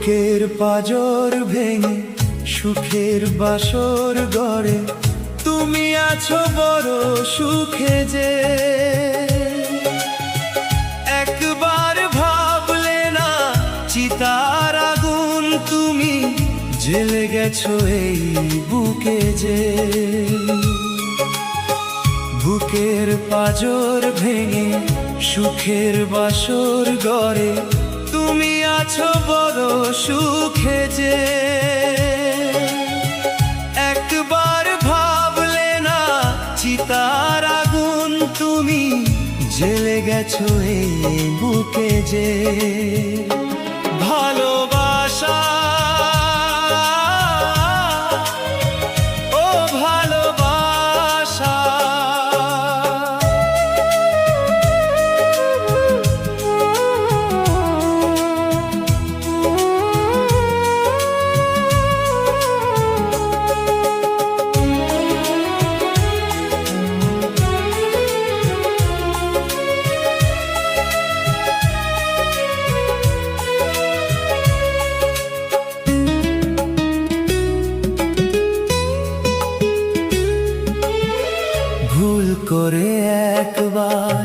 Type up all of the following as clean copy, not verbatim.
বুকের পাঁজর ভেঙে সুখের বাসর গড়ে তুমি আছো বড় সুখে যে একবার ভাবলে না চিতার আগুন তুমি জ্বেলে গেছো এই বুকে যে বুকের পাঁজর ভেঙে সুখের বাসর গড়ে তুমি আছো বড় সুখে যে একবার ভাবলে না চিতার আগুন তুমি জ্বেলে গেছো এই বুকে যে ভালোবাসা ও ভালোবাসা ভুল করে একবার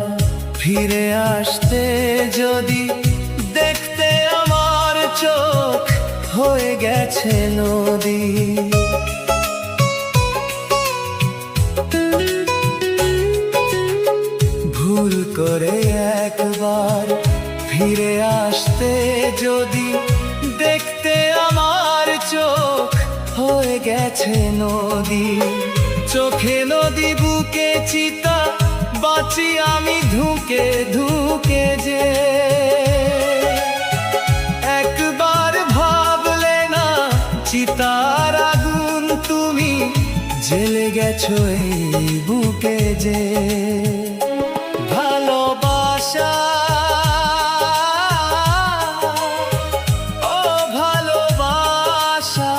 ফিরে আসতে যদি দেখতে আমার চোখ হয়ে গেছে নদী ভুল করে একবার ফিরে আসতে যদি দেখতে আমার চোখ হয়ে গেছে নদী চোখে নদী বুকে চিতা বাঁচি আমি ধুকে ধুকে যে একবার ভাবলে না চিতার আগুন তুমি জ্বেলে গেছো এই বুকে যে ভালোবাসা ও ভালোবাসা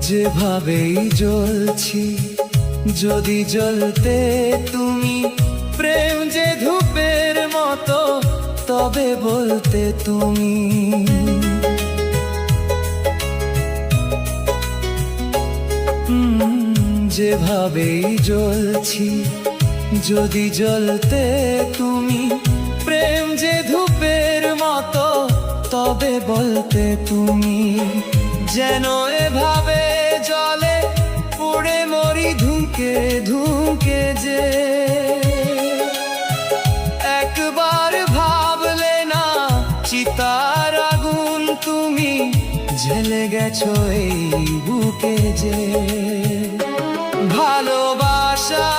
যেভাবেই জ্বলছি যদি জ্বলতে তুমি প্রেম যে ধূপের মতো তবে বলতে তুমি যেভাবেই জ্বলছি যদি জ্বলতে তুমি প্রেম যে ধূপের মতো তবে বলতে তুমি যেন এভাবে জলে পুড়ে মরি ধুকে ধুকে যে একবার ভাবলে না চিতার আগুন তুমি জ্বেলে গেছো এই বুকে যে ভালোবাসা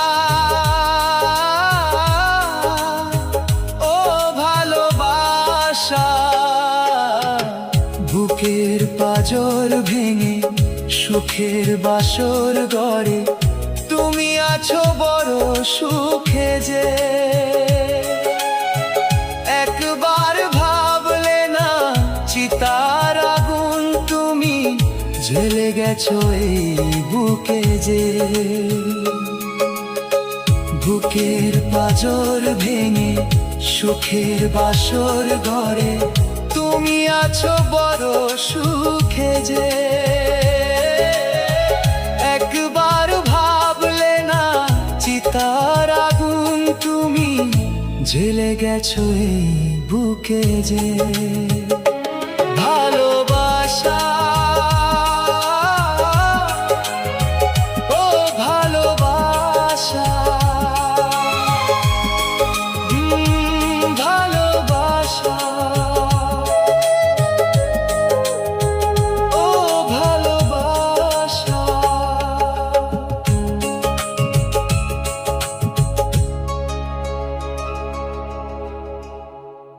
ও ভালোবাসা বুকের পাঁজর ভেঙে সুখের বাসর গড়ে তুমি আছো বড় সুখে যে একবার ভাবলে না চিতার আগুন তুমি জ্বেলে গেছো এই বুকে যে বুকের পাঁজর ভেঙে সুখের বাসর গড়ে তুমি আছো বড় সুখে যে একবার ভাবলে না চিতার আগুন তুমি জ্বেলে গেছো এই বুকে যে